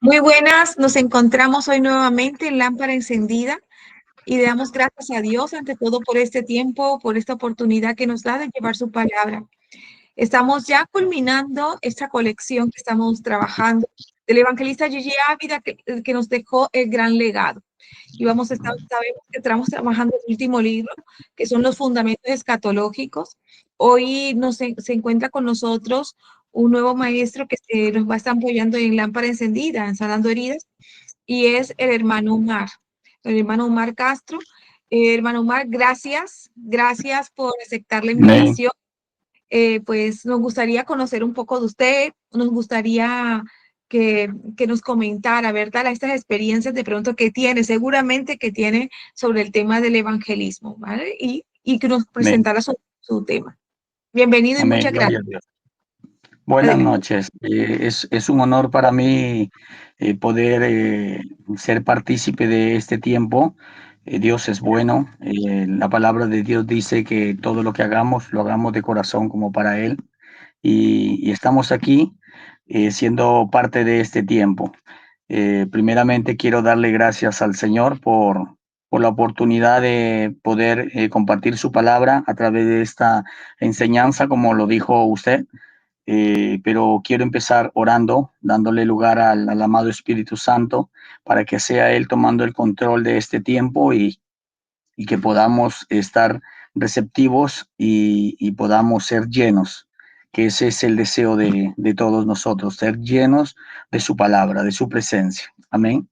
Muy buenas, nos encontramos hoy nuevamente en Lámpara Encendida y le damos gracias a Dios ante todo por este tiempo, por esta oportunidad que nos da de llevar su palabra. Estamos ya culminando esta colección que estamos trabajando del evangelista Gigi Ávila que nos dejó el gran legado. Y sabemos que estamos trabajando el último libro, que son los fundamentos escatológicos. Hoy se encuentra con nosotros un nuevo maestro que nos va a estar apoyando en Lámpara Encendida, en Sanando Heridas, y es el hermano Omar Castro. Hermano Omar, gracias por aceptar la Amén. invitación. Pues nos gustaría conocer un poco de usted, nos gustaría que nos comentara, ¿verdad? Estas experiencias de pronto que tiene, seguramente que tiene sobre el tema del evangelismo, ¿vale? Y que nos Amén. presentara su tema. Bienvenido y Amén. muchas Gloria a gracias. Dios. Buenas Adelante. noches. Es un honor para mí poder ser partícipe de este tiempo. Dios es bueno. La palabra de Dios dice que todo lo que hagamos, lo hagamos de corazón como para Él. Y estamos aquí siendo parte de este tiempo. Primeramente quiero darle gracias al Señor por la oportunidad de poder compartir su palabra a través de esta enseñanza, como lo dijo usted. Pero quiero empezar orando, dándole lugar al amado Espíritu Santo para que sea Él tomando el control de este tiempo y que podamos estar receptivos y podamos ser llenos, que ese es el deseo de todos nosotros, ser llenos de su palabra, de su presencia. Amén.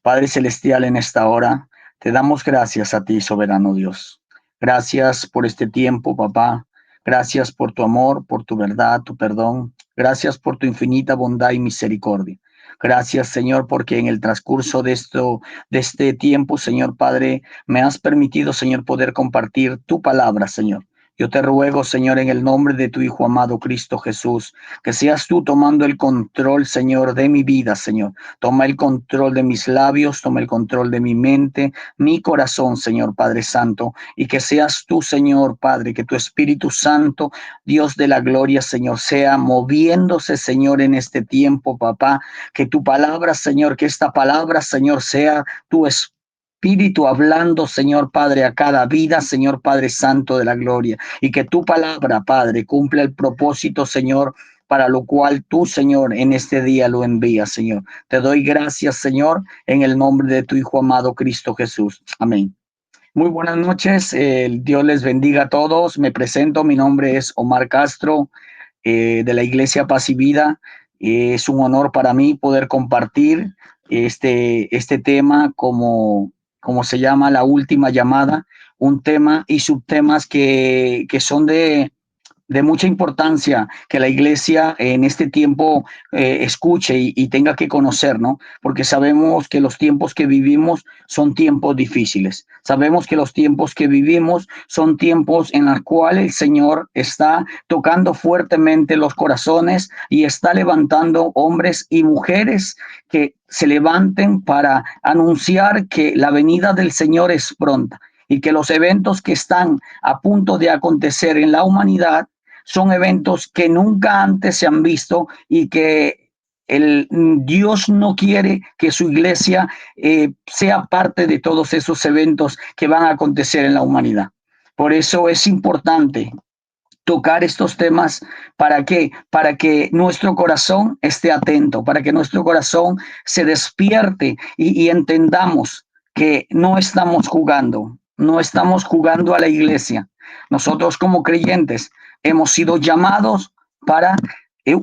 Padre Celestial, en esta hora te damos gracias a ti, soberano Dios. Gracias por este tiempo, papá. Gracias por tu amor, por tu verdad, tu perdón. Gracias por tu infinita bondad y misericordia. Gracias, Señor, porque en el transcurso de este tiempo, Señor Padre, me has permitido, Señor, poder compartir tu palabra, Señor. Yo te ruego, Señor, en el nombre de tu Hijo amado Cristo Jesús, que seas tú tomando el control, Señor, de mi vida, Señor. Toma el control de mis labios, toma el control de mi mente, mi corazón, Señor Padre Santo, y que seas tú, Señor Padre, que tu Espíritu Santo, Dios de la gloria, Señor, sea moviéndose, Señor, en este tiempo, papá, que tu palabra, Señor, que esta palabra, Señor, sea tu Espíritu hablando, Señor Padre, a cada vida, Señor Padre Santo de la gloria, y que tu palabra, Padre, cumpla el propósito, Señor, para lo cual tú, Señor, en este día lo envías, Señor. Te doy gracias, Señor, en el nombre de tu Hijo amado Cristo Jesús. Amén. Muy buenas noches, Dios les bendiga a todos. Me presento, mi nombre es Omar Castro, de la Iglesia Paz y Vida. Es un honor para mí poder compartir este tema como se llama la última llamada, un tema y subtemas que son de mucha importancia que la iglesia en este tiempo escuche y tenga que conocer, ¿no? Porque sabemos que los tiempos que vivimos son tiempos difíciles. Sabemos que los tiempos que vivimos son tiempos en los cuales el Señor está tocando fuertemente los corazones y está levantando hombres y mujeres que se levanten para anunciar que la venida del Señor es pronta y que los eventos que están a punto de acontecer en la humanidad son eventos que nunca antes se han visto y que Dios no quiere que su iglesia sea parte de todos esos eventos que van a acontecer en la humanidad. Por eso es importante tocar estos temas. ¿Para qué? Para que nuestro corazón esté atento, para que nuestro corazón se despierte y entendamos que no estamos jugando a la iglesia. Nosotros como creyentes hemos sido llamados para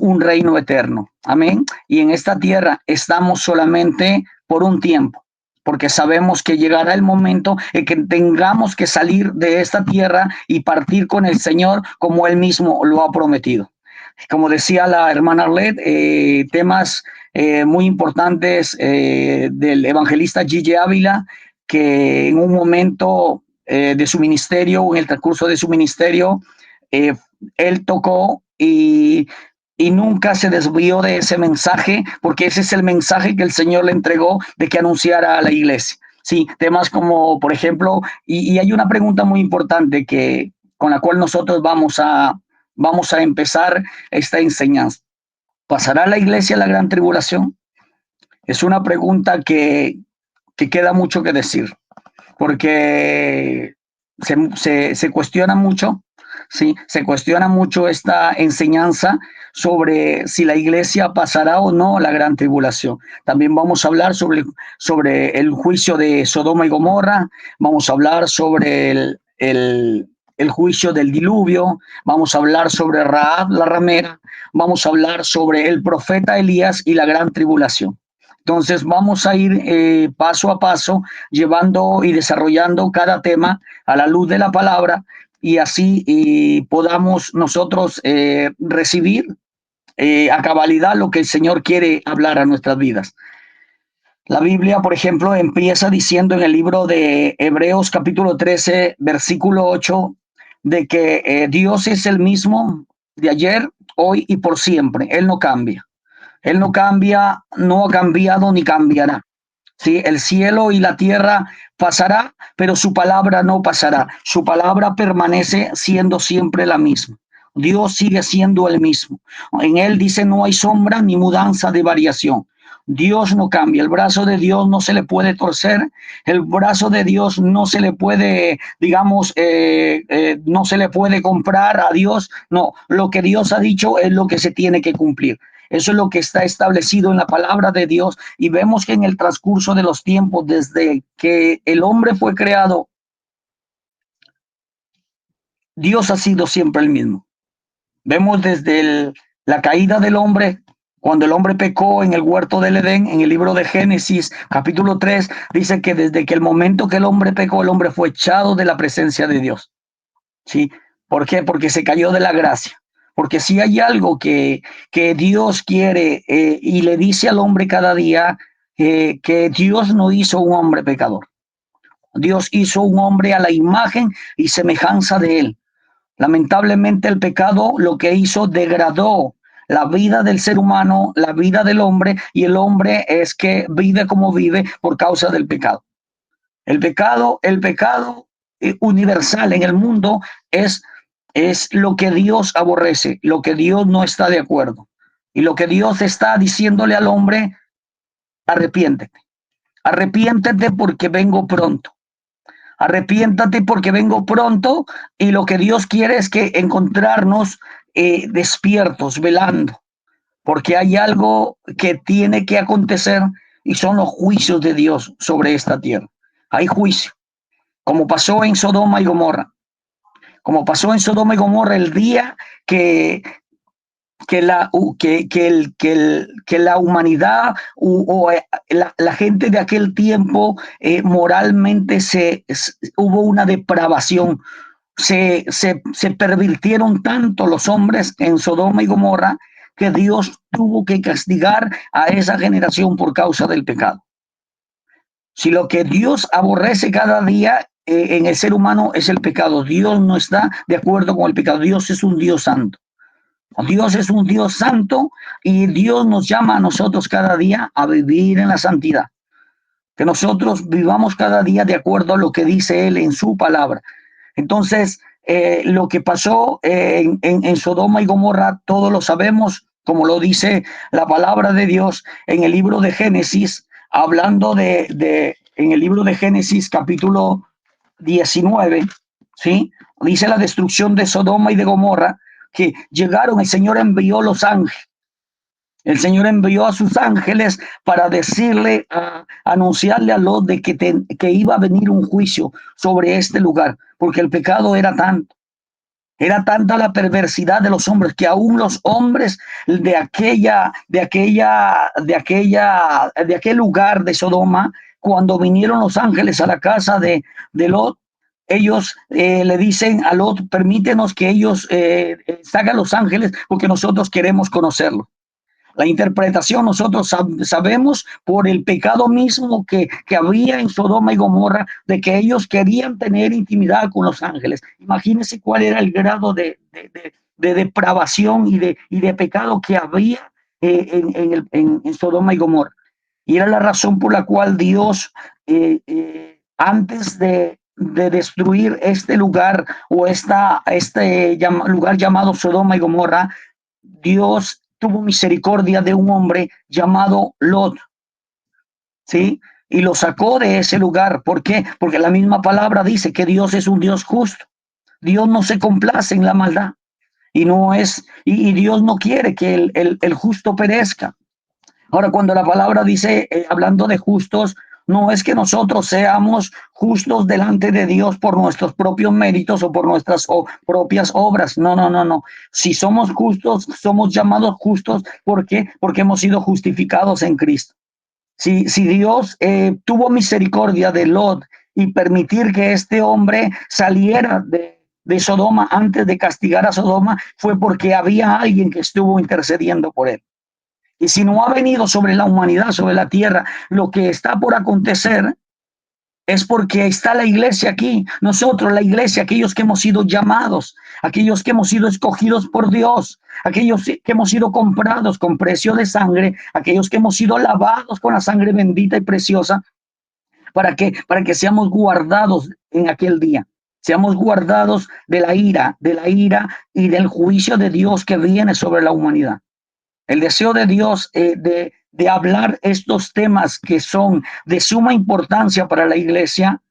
un reino eterno. Amén. Y en esta tierra estamos solamente por un tiempo, porque sabemos que llegará el momento en que tengamos que salir de esta tierra y partir con el Señor como Él mismo lo ha prometido. Como decía la hermana Arlette, temas muy importantes del evangelista Gigi Ávila, que en un momento de su ministerio, o en el transcurso de su ministerio, eh, él tocó y nunca se desvió de ese mensaje, porque ese es el mensaje que el Señor le entregó de que anunciara a la iglesia. Sí, temas como, por ejemplo, y hay una pregunta muy importante con la cual nosotros vamos a empezar esta enseñanza. ¿Pasará la iglesia la gran tribulación? Es una pregunta que queda mucho que decir, porque se cuestiona mucho, ¿sí? Se cuestiona mucho esta enseñanza sobre si la iglesia pasará o no la gran tribulación. También vamos a hablar sobre el juicio de Sodoma y Gomorra, vamos a hablar sobre el juicio del diluvio, vamos a hablar sobre Rahab la ramera, vamos a hablar sobre el profeta Elías y la gran tribulación. Entonces vamos a ir paso a paso llevando y desarrollando cada tema a la luz de la palabra y así podamos nosotros recibir a cabalidad lo que el Señor quiere hablar a nuestras vidas. La Biblia, por ejemplo, empieza diciendo en el libro de Hebreos capítulo 13, versículo 8, de que Dios es el mismo de ayer, hoy y por siempre. Él no cambia. Él no cambia, no ha cambiado ni cambiará. ¿Sí? El cielo y la tierra pasará, pero su palabra no pasará. Su palabra permanece siendo siempre la misma. Dios sigue siendo el mismo. En él dice no hay sombra ni mudanza de variación. Dios no cambia, el brazo de Dios no se le puede torcer, el brazo de Dios no se le puede, digamos, no se le puede comprar a Dios. No, lo que Dios ha dicho es lo que se tiene que cumplir. Eso es lo que está establecido en la palabra de Dios y vemos que en el transcurso de los tiempos, desde que el hombre fue creado, Dios ha sido siempre el mismo. Vemos desde la caída del hombre, cuando el hombre pecó en el huerto del Edén, en el libro de Génesis, capítulo 3, dice que desde que el momento que el hombre pecó, el hombre fue echado de la presencia de Dios. ¿Sí? ¿Por qué? Porque se cayó de la gracia. Porque si hay algo que Dios quiere y le dice al hombre cada día, que Dios no hizo un hombre pecador. Dios hizo un hombre a la imagen y semejanza de él. Lamentablemente el pecado lo que hizo degradó la vida del ser humano, la vida del hombre, y el hombre es que vive como vive por causa del pecado. El pecado universal en el mundo es lo que Dios aborrece, lo que Dios no está de acuerdo. Y lo que Dios está diciéndole al hombre, arrepiéntete. Arrepiéntete porque vengo pronto. Arrepiéntate porque vengo pronto y lo que Dios quiere es que encontrarnos despiertos, velando, porque hay algo que tiene que acontecer y son los juicios de Dios sobre esta tierra. Hay juicio, como pasó en Sodoma y Gomorra. Como pasó en Sodoma y Gomorra el día que la humanidad o la gente de aquel tiempo moralmente hubo una depravación. Se pervirtieron tanto los hombres en Sodoma y Gomorra que Dios tuvo que castigar a esa generación por causa del pecado. Si lo que Dios aborrece cada día en el ser humano es el pecado, Dios no está de acuerdo con el pecado. Dios es un Dios santo. Dios es un Dios santo y Dios nos llama a nosotros cada día a vivir en la santidad. Que nosotros vivamos cada día de acuerdo a lo que dice Él en su palabra. Entonces, lo que pasó en Sodoma y Gomorra, todos lo sabemos, como lo dice la palabra de Dios en el libro de Génesis, hablando en el libro de Génesis capítulo 19, ¿sí? Dice la destrucción de Sodoma y de Gomorra, que llegaron, el Señor envió los ángeles. El Señor envió a sus ángeles para decirle, anunciarle a Lot de que iba a venir un juicio sobre este lugar, porque el pecado era tanto. Era tanta la perversidad de los hombres que aún los hombres de aquel lugar de Sodoma, cuando vinieron los ángeles a la casa de Lot, ellos le dicen a Lot, permítenos que ellos salgan los ángeles porque nosotros queremos conocerlo. La interpretación nosotros sabemos por el pecado mismo que había en Sodoma y Gomorra, de que ellos querían tener intimidad con los ángeles. Imagínense cuál era el grado de depravación y de pecado que había en Sodoma y Gomorra. Y era la razón por la cual Dios, antes de destruir este lugar o este lugar llamado Sodoma y Gomorra, Dios tuvo misericordia de un hombre llamado Lot, ¿sí? Y lo sacó de ese lugar. ¿Por qué? Porque la misma palabra dice que Dios es un Dios justo. Dios no se complace en la maldad y no es, y Dios no quiere que el justo perezca. Ahora, cuando la palabra dice, hablando de justos, no es que nosotros seamos justos delante de Dios por nuestros propios méritos o por nuestras propias obras. No, no, no, no. Si somos justos, somos llamados justos. ¿Por qué? Porque hemos sido justificados en Cristo. Si Dios tuvo misericordia de Lot y permitir que este hombre saliera de Sodoma antes de castigar a Sodoma, fue porque había alguien que estuvo intercediendo por él. Y si no ha venido sobre la humanidad, sobre la tierra, lo que está por acontecer, es porque está la iglesia aquí. Nosotros, la iglesia, aquellos que hemos sido llamados, aquellos que hemos sido escogidos por Dios, aquellos que hemos sido comprados con precio de sangre, aquellos que hemos sido lavados con la sangre bendita y preciosa, para que seamos guardados en aquel día. Seamos guardados de la ira y del juicio de Dios que viene sobre la humanidad. El deseo de Dios de hablar estos temas que son de suma importancia para la iglesia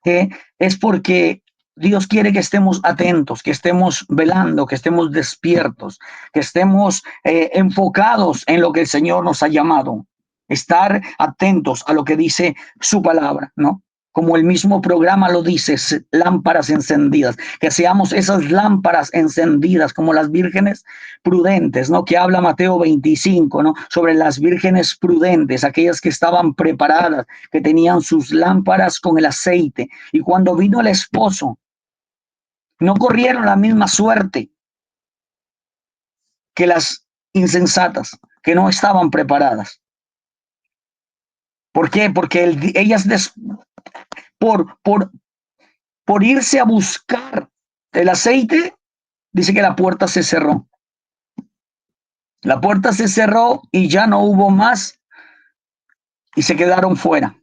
es porque Dios quiere que estemos atentos, que estemos velando, que estemos despiertos, que estemos enfocados en lo que el Señor nos ha llamado. Estar atentos a lo que dice su palabra, ¿no? Como el mismo programa lo dice, lámparas encendidas, que seamos esas lámparas encendidas como las vírgenes prudentes, ¿no? Que habla Mateo 25, ¿no? Sobre las vírgenes prudentes, aquellas que estaban preparadas, que tenían sus lámparas con el aceite. Y cuando vino el esposo, no corrieron la misma suerte que las insensatas, que no estaban preparadas. ¿Por qué? Porque ellas por irse a buscar el aceite, dice que la puerta se cerró. La puerta se cerró y ya no hubo más y se quedaron fuera.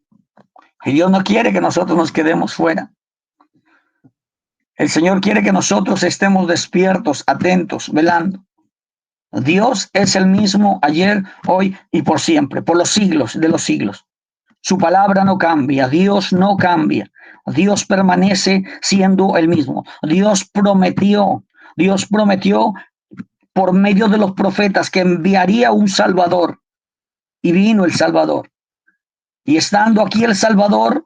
Y Dios no quiere que nosotros nos quedemos fuera. El Señor quiere que nosotros estemos despiertos, atentos, velando. Dios es el mismo ayer, hoy y por siempre, por los siglos de los siglos. Su palabra no cambia, Dios no cambia. Dios permanece siendo el mismo. Dios prometió por medio de los profetas que enviaría un Salvador. Y vino el Salvador. Y estando aquí el Salvador,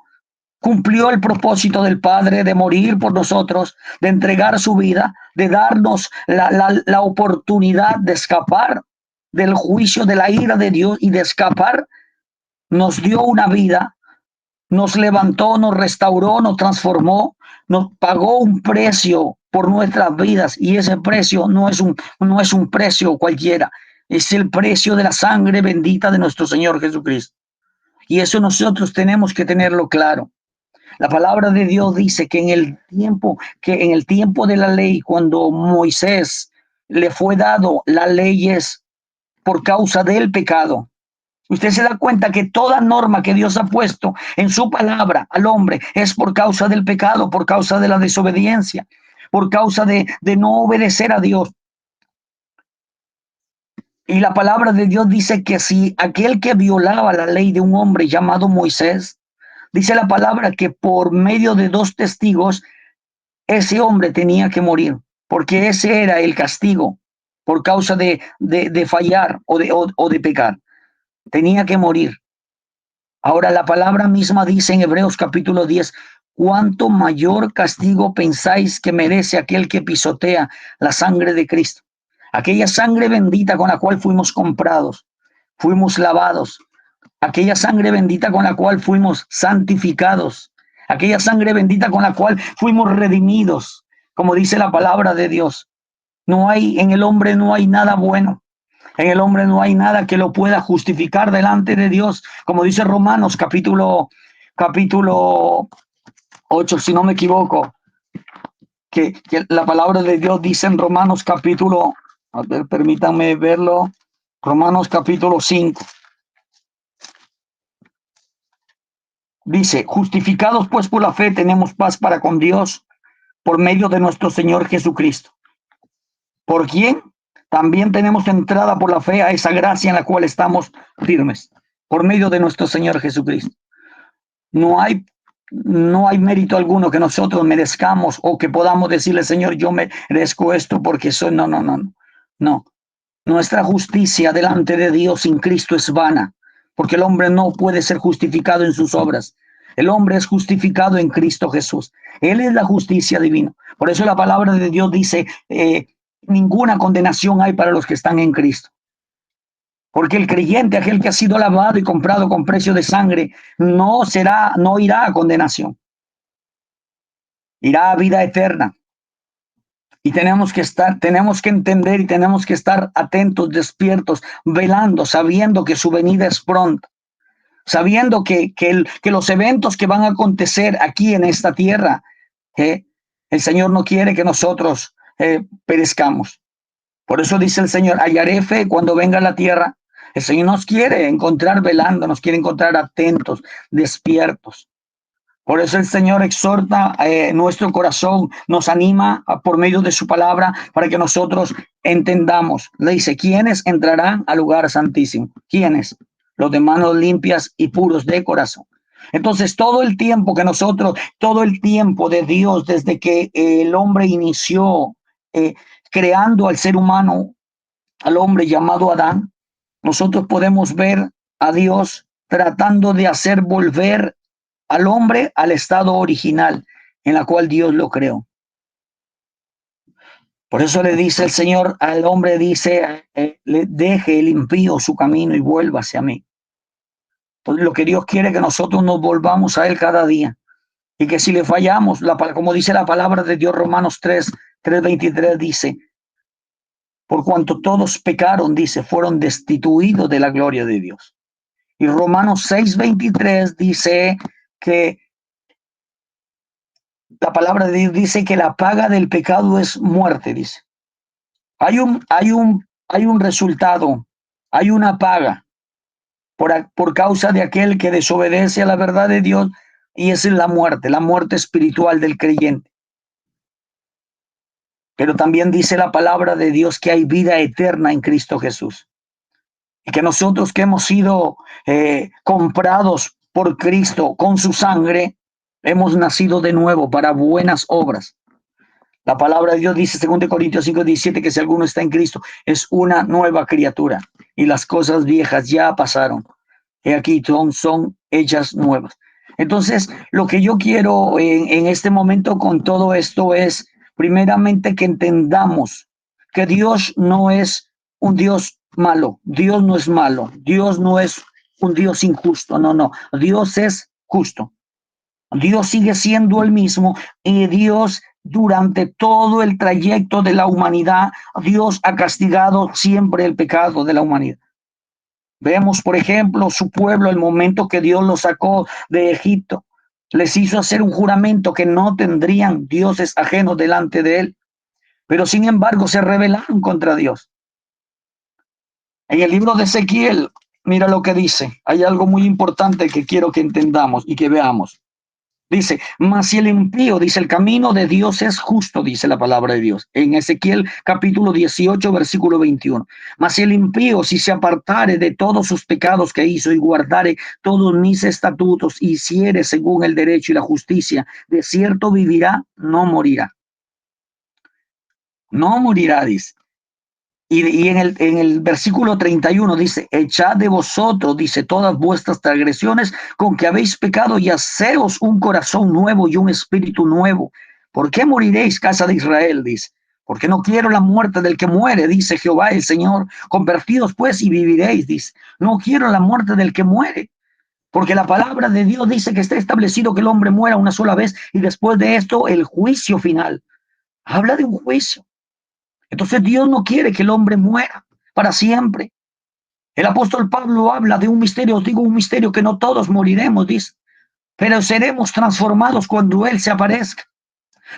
cumplió el propósito del Padre de morir por nosotros, de entregar su vida, de darnos la oportunidad de escapar del juicio, de la ira de Dios y de escapar. Nos dio una vida, nos levantó, nos restauró, nos transformó, nos pagó un precio por nuestras vidas, y ese precio no es un precio cualquiera, es el precio de la sangre bendita de nuestro Señor Jesucristo. Y eso nosotros tenemos que tenerlo claro. La palabra de Dios dice que en el tiempo de la ley, cuando Moisés le fue dado las leyes por causa del pecado, usted se da cuenta que toda norma que Dios ha puesto en su palabra al hombre es por causa del pecado, por causa de la desobediencia, por causa de no obedecer a Dios. Y la palabra de Dios dice que si aquel que violaba la ley de un hombre llamado Moisés, dice la palabra que por medio de 2 testigos, ese hombre tenía que morir, porque ese era el castigo por causa de fallar o de pecar. Tenía que morir. Ahora la palabra misma dice en Hebreos capítulo 10, ¿cuánto mayor castigo pensáis que merece aquel que pisotea la sangre de Cristo? Aquella sangre bendita con la cual fuimos comprados, fuimos lavados, aquella sangre bendita con la cual fuimos santificados, aquella sangre bendita con la cual fuimos redimidos, como dice la palabra de Dios. En el hombre no hay nada bueno. En el hombre no hay nada que lo pueda justificar delante de Dios, como dice Romanos capítulo 8, si no me equivoco, que la palabra de Dios dice en Romanos capítulo, a ver, permítanme verlo, Romanos capítulo 5. Dice, justificados pues por la fe tenemos paz para con Dios por medio de nuestro Señor Jesucristo. ¿Por quién? también tenemos entrada por la fe a esa gracia en la cual estamos firmes, por medio de nuestro Señor Jesucristo. No hay, no hay mérito alguno que nosotros merezcamos o que podamos decirle, Señor, yo merezco esto porque soy. No, no, no, no. Nuestra justicia delante de Dios sin Cristo es vana, porque el hombre no puede ser justificado en sus obras. El hombre es justificado en Cristo Jesús. Él es la justicia divina. Por eso la palabra de Dios dice, ninguna condenación hay para los que están en Cristo. Porque el creyente, aquel que ha sido lavado y comprado con precio de sangre, no irá a condenación, irá a vida eterna. Y tenemos que entender y tenemos que estar atentos, despiertos, velando, sabiendo que su venida es pronta, sabiendo que los eventos que van a acontecer aquí en esta tierra, el Señor no quiere que nosotros perezcamos. Por eso dice el Señor, hallaré fe cuando venga la tierra. El Señor nos quiere encontrar velando, nos quiere encontrar atentos, despiertos. Por eso el Señor exhorta nuestro corazón, nos anima por medio de su palabra para que nosotros entendamos. Le dice, ¿quiénes entrarán al lugar santísimo? ¿Quiénes? Los de manos limpias y puros de corazón. Entonces, todo el tiempo de Dios, desde que el hombre inició creando al ser humano, al hombre llamado Adán, nosotros podemos ver a Dios tratando de hacer volver al hombre al estado original en la cual Dios lo creó. Por eso le dice el Señor al hombre, dice, le deje el impío su camino y vuélvase a mí. Entonces lo que Dios quiere es que nosotros nos volvamos a Él cada día. Y que si le fallamos, como dice la palabra de Dios, Romanos 3:23 dice, por cuanto todos pecaron, dice, fueron destituidos de la gloria de Dios. Y Romanos 6:23 dice que la palabra de Dios dice que la paga del pecado es muerte, dice. Hay un resultado, hay una paga por causa de aquel que desobedece a la verdad de Dios, y esa es la muerte espiritual del creyente. Pero también dice la palabra de Dios que hay vida eterna en Cristo Jesús. Y que nosotros que hemos sido comprados por Cristo con su sangre, hemos nacido de nuevo para buenas obras. La palabra de Dios dice, 2 Corintios 5:17, que si alguno está en Cristo, es una nueva criatura. Y las cosas viejas ya pasaron. Y aquí son hechas nuevas. Entonces, lo que yo quiero en este momento con todo esto es, primeramente, que entendamos que Dios no es un Dios malo. Dios no es malo. Dios no es un Dios injusto. No, no. Dios es justo. Dios sigue siendo el mismo, y Dios durante todo el trayecto de la humanidad, Dios ha castigado siempre el pecado de la humanidad. Vemos, por ejemplo, su pueblo, el momento que Dios los sacó de Egipto, les hizo hacer un juramento que no tendrían dioses ajenos delante de él, pero sin embargo se rebelaron contra Dios. En el libro de Ezequiel, mira lo que dice. Hay algo muy importante que quiero que entendamos y que veamos. Dice, mas si el impío, dice, el camino de Dios es justo, dice la palabra de Dios. En Ezequiel capítulo 18, versículo 21. Mas si el impío, si se apartare de todos sus pecados que hizo y guardare todos mis estatutos, y hiciere según el derecho y la justicia, de cierto vivirá, no morirá. No morirá, dice. Y en el versículo 31 dice, echad de vosotros, dice, todas vuestras transgresiones con que habéis pecado, y haceos un corazón nuevo y un espíritu nuevo. ¿Por qué moriréis, casa de Israel? Dice, porque no quiero la muerte del que muere, dice Jehová el Señor. Convertidos pues y viviréis, dice. No quiero la muerte del que muere, porque la palabra de Dios dice que está establecido que el hombre muera una sola vez, y después de esto el juicio final. Habla de un juicio. Entonces Dios no quiere que el hombre muera para siempre. El apóstol Pablo habla de un misterio, os digo un misterio, que no todos moriremos, dice, pero seremos transformados cuando Él se aparezca.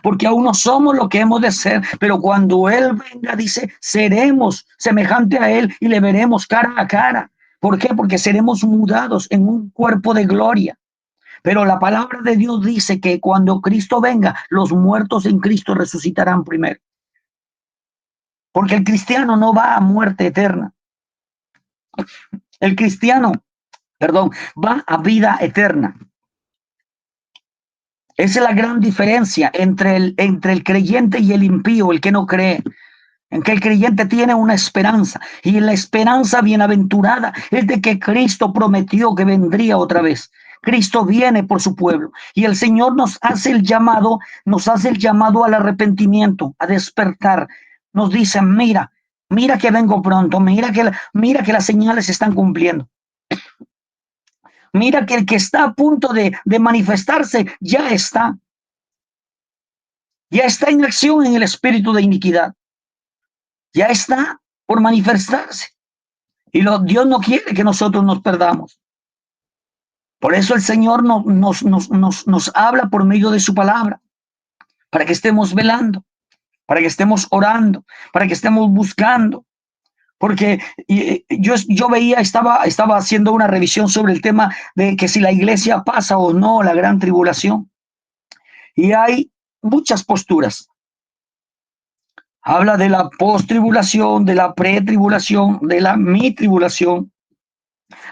Porque aún no somos lo que hemos de ser, pero cuando Él venga, dice, seremos semejante a Él y le veremos cara a cara. ¿Por qué? Porque seremos mudados en un cuerpo de gloria. Pero la palabra de Dios dice que cuando Cristo venga, los muertos en Cristo resucitarán primero. porque el cristiano no va a muerte eterna. El cristiano, perdón, va a vida eterna. Esa es la gran diferencia entre el creyente y el impío, el que no cree. En que el creyente tiene una esperanza, y la esperanza bienaventurada es de que Cristo prometió que vendría otra vez. Cristo viene por su pueblo, y el Señor nos hace el llamado al arrepentimiento, a despertar. Nos dice, mira que vengo pronto, mira que las señales se están cumpliendo. Mira que el que está a punto de manifestarse ya está en acción en el espíritu de iniquidad. Ya está por manifestarse. Y Dios no quiere que nosotros nos perdamos. Por eso el Señor nos habla por medio de su palabra, para que estemos velando, para que estemos orando, para que estemos buscando. Porque yo veía, estaba haciendo una revisión sobre el tema de que si la iglesia pasa o no la gran tribulación. Y hay muchas posturas. Habla de la post-tribulación, de la pre-tribulación, de la mi-tribulación,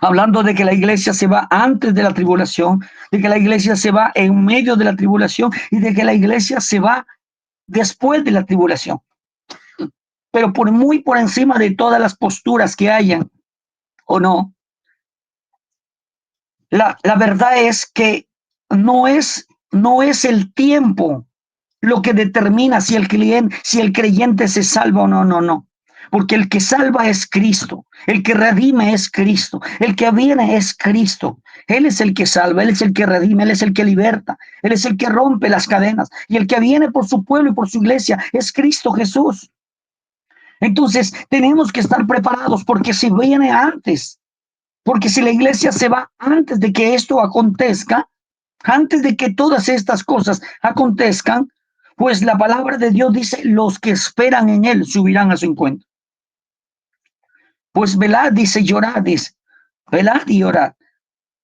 hablando de que la iglesia se va antes de la tribulación, de que la iglesia se va en medio de la tribulación y de que la iglesia se va después de la tribulación. Pero muy por encima de todas las posturas que hayan o no, la verdad es que no es el tiempo lo que determina si el creyente se salva o no, no. Porque el que salva es Cristo, el que redime es Cristo, el que viene es Cristo. Él es el que salva, Él es el que redime, Él es el que liberta, Él es el que rompe las cadenas. Y el que viene por su pueblo y por su iglesia es Cristo Jesús. Entonces tenemos que estar preparados, porque si viene antes, porque si la iglesia se va antes de que esto acontezca, antes de que todas estas cosas acontezcan, pues la palabra de Dios dice, los que esperan en Él subirán a su encuentro. Pues velad, dice, llorad, dice, velad y orad.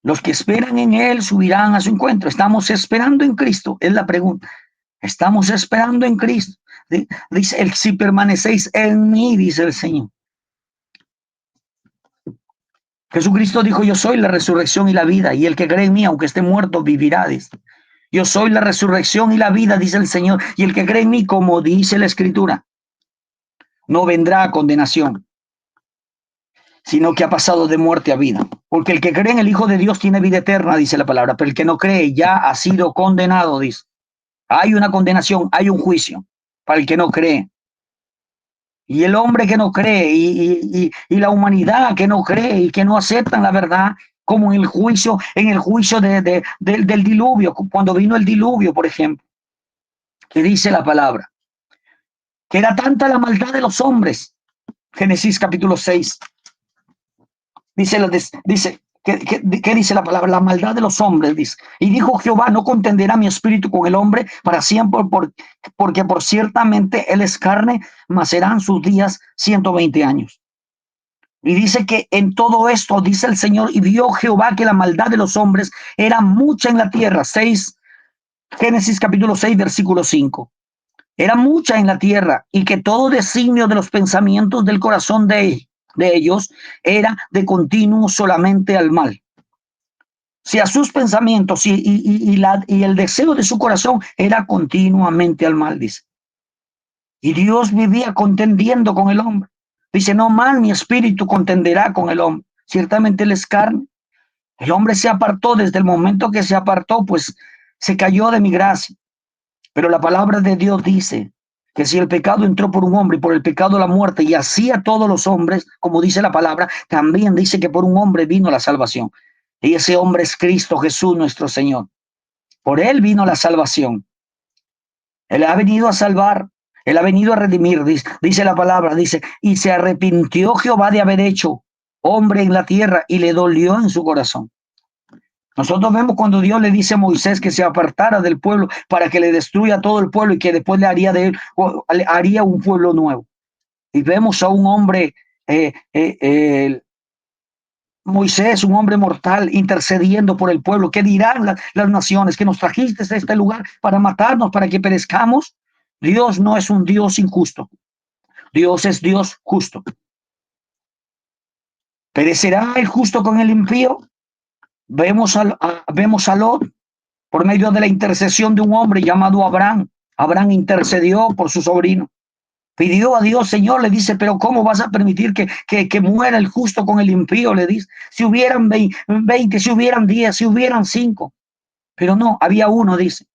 Los que esperan en Él subirán a su encuentro. ¿Estamos esperando en Cristo? Es la pregunta. ¿Estamos esperando en Cristo? Dice, si permanecéis en mí, dice el Señor. Jesucristo dijo, yo soy la resurrección y la vida, y el que cree en mí, aunque esté muerto, vivirá, dice. Yo soy la resurrección y la vida, dice el Señor, y el que cree en mí, como dice la Escritura, no vendrá a condenación, sino que ha pasado de muerte a vida. Porque el que cree en el Hijo de Dios tiene vida eterna, dice la palabra, pero el que no cree ya ha sido condenado, dice. Hay una condenación, hay un juicio para el que no cree. Y el hombre que no cree y la humanidad que no cree y que no aceptan la verdad, como en el juicio del diluvio, cuando vino el diluvio, por ejemplo, que dice la palabra, que era tanta la maldad de los hombres. Génesis capítulo 6. Dice, ¿qué dice la palabra? La maldad de los hombres, dice. Y dijo Jehová, no contenderá mi espíritu con el hombre para siempre, porque por ciertamente él es carne, mas serán sus días 120 años. Y dice que en todo esto, dice el Señor, y vio Jehová que la maldad de los hombres era mucha en la tierra. Génesis capítulo 6, versículo 5. Era mucha en la tierra, y que todo designio de los pensamientos del corazón de ellos era de continuo solamente al mal. Si a sus pensamientos y el deseo de su corazón era continuamente al mal, dice. Y Dios vivía contendiendo con el hombre. Dice, no mal mi espíritu contenderá con el hombre. Ciertamente él es carne. El hombre se apartó. Desde el momento que se apartó, pues se cayó de mi gracia. Pero la palabra de Dios dice que si el pecado entró por un hombre y por el pecado la muerte, y así a todos los hombres, como dice la palabra, también dice que por un hombre vino la salvación. Y ese hombre es Cristo Jesús nuestro Señor. Por él vino la salvación. Él ha venido a salvar, él ha venido a redimir, dice la palabra, dice, y se arrepintió Jehová de haber hecho hombre en la tierra y le dolió en su corazón. Nosotros vemos cuando Dios le dice a Moisés que se apartara del pueblo para que le destruya todo el pueblo y que después le haría un pueblo nuevo. Y vemos a un hombre, Moisés, un hombre mortal, intercediendo por el pueblo. ¿Qué dirán las naciones? Que nos trajiste a este lugar para matarnos, para que perezcamos. Dios no es un Dios injusto. Dios es Dios justo. ¿Perecerá el justo con el impío? Vemos a Lot por medio de la intercesión de un hombre llamado Abraham. Abraham intercedió por su sobrino. Pidió a Dios, Señor, le dice, pero ¿cómo vas a permitir que muera el justo con el impío? Le dice, si hubieran 20, si hubieran 10, si hubieran 5. Pero no, había uno, dice,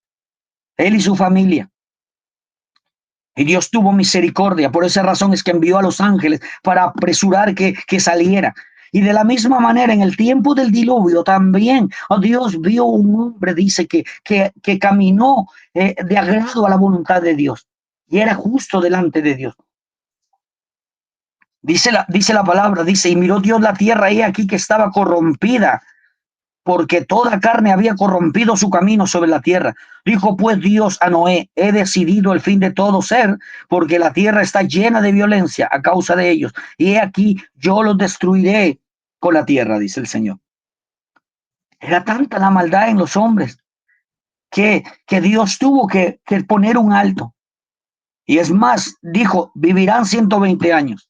él y su familia. Y Dios tuvo misericordia. Por esa razón es que envió a los ángeles para apresurar que saliera. Y de la misma manera, en el tiempo del diluvio también, Dios vio un hombre, dice, que caminó de agrado a la voluntad de Dios. Y era justo delante de Dios. Dice la palabra, dice, y miró Dios la tierra, y aquí que estaba corrompida, porque toda carne había corrompido su camino sobre la tierra. Dijo pues Dios a Noé, he decidido el fin de todo ser, porque la tierra está llena de violencia a causa de ellos. Y he aquí, yo los destruiré con la tierra, dice el Señor. Era tanta la maldad en los hombres que Dios tuvo que poner un alto. Y es más, dijo, vivirán 120 años.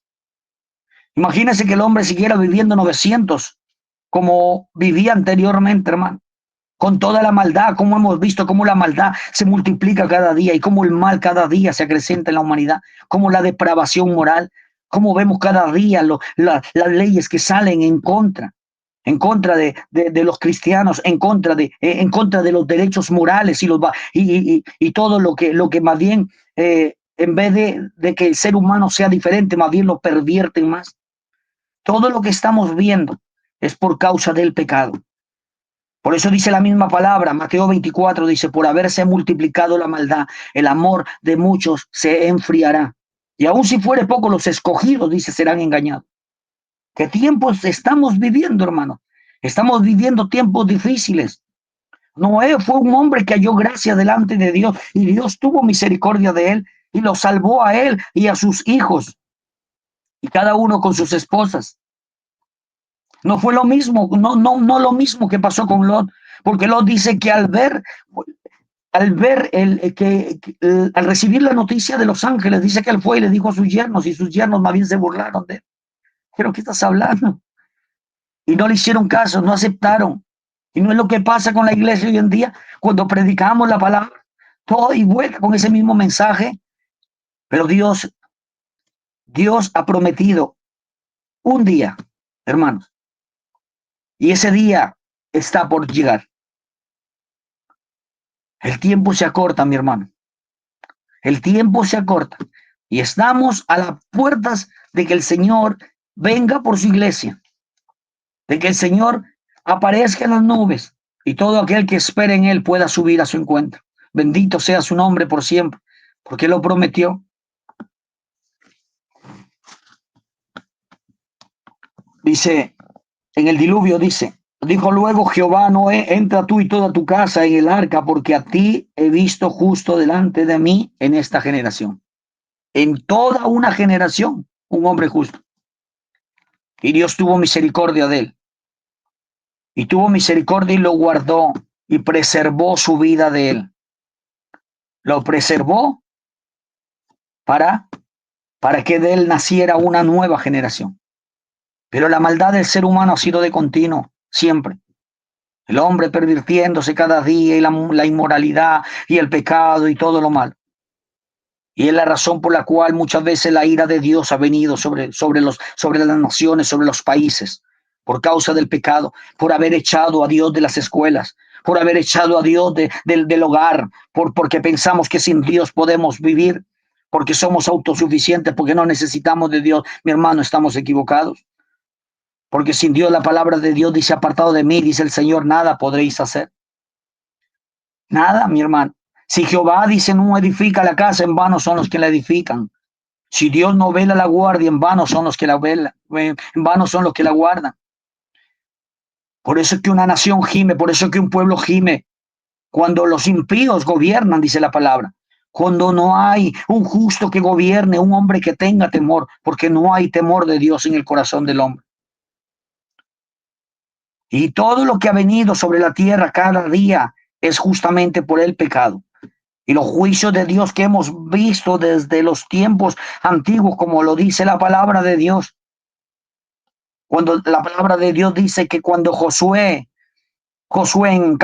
Imagínense que el hombre siguiera viviendo 900 como vivía anteriormente, hermano. Con toda la maldad, como hemos visto cómo la maldad se multiplica cada día y cómo el mal cada día se acrecenta en la humanidad, cómo la depravación moral, cómo vemos cada día las leyes que salen en contra de los cristianos, en contra de los derechos morales y todo lo que más bien, en vez de que el ser humano sea diferente, más bien lo pervierten más. Todo lo que estamos viendo es por causa del pecado. Por eso dice la misma palabra, Mateo 24, dice, por haberse multiplicado la maldad, el amor de muchos se enfriará. Y aun si fuere poco, los escogidos, dice, serán engañados. ¿Qué tiempos estamos viviendo, hermano? Estamos viviendo tiempos difíciles. Noé fue un hombre que halló gracia delante de Dios y Dios tuvo misericordia de él y lo salvó a él y a sus hijos y cada uno con sus esposas. No fue lo mismo, no lo mismo que pasó con Lot, porque Lot dice que al al recibir la noticia de los ángeles, dice que él fue y le dijo a sus yernos, y sus yernos más bien se burlaron de él. ¿Pero qué estás hablando? Y no le hicieron caso, no aceptaron. Y no es lo que pasa con la iglesia hoy en día, cuando predicamos la palabra, todo y vuelta con ese mismo mensaje. Pero Dios ha prometido un día, hermanos, y ese día está por llegar. El tiempo se acorta, mi hermano. El tiempo se acorta. Y estamos a las puertas de que el Señor venga por su iglesia. De que el Señor aparezca en las nubes. Y todo aquel que espere en Él pueda subir a su encuentro. Bendito sea su nombre por siempre. Porque lo prometió. Dice, en el diluvio dice, dijo luego Jehová a Noé, entra tú y toda tu casa en el arca, porque a ti he visto justo delante de mí en esta generación. En toda una generación, un hombre justo. Y Dios tuvo misericordia de él. Y tuvo misericordia y lo guardó y preservó su vida de él. Lo preservó para que de él naciera una nueva generación. Pero la maldad del ser humano ha sido de continuo, siempre. El hombre pervirtiéndose cada día y la inmoralidad y el pecado y todo lo malo. Y es la razón por la cual muchas veces la ira de Dios ha venido sobre las naciones, sobre los países, por causa del pecado, por haber echado a Dios de las escuelas, por haber echado a Dios del hogar, porque pensamos que sin Dios podemos vivir, porque somos autosuficientes, porque no necesitamos de Dios. Mi hermano, estamos equivocados. Porque sin Dios, la palabra de Dios dice, apartado de mí, dice el Señor, nada podréis hacer. Nada, mi hermano. Si Jehová dice no edifica la casa, en vano son los que la edifican. Si Dios no vela la guardia, en vano son los que la velan, en vano son los que la guardan. Por eso es que una nación gime, por eso es que un pueblo gime. Cuando los impíos gobiernan, dice la palabra. Cuando no hay un justo que gobierne, un hombre que tenga temor, porque no hay temor de Dios en el corazón del hombre. Y todo lo que ha venido sobre la tierra cada día es justamente por el pecado. Y los juicios de Dios que hemos visto desde los tiempos antiguos, como lo dice la palabra de Dios. Cuando la palabra de Dios dice que cuando Josué en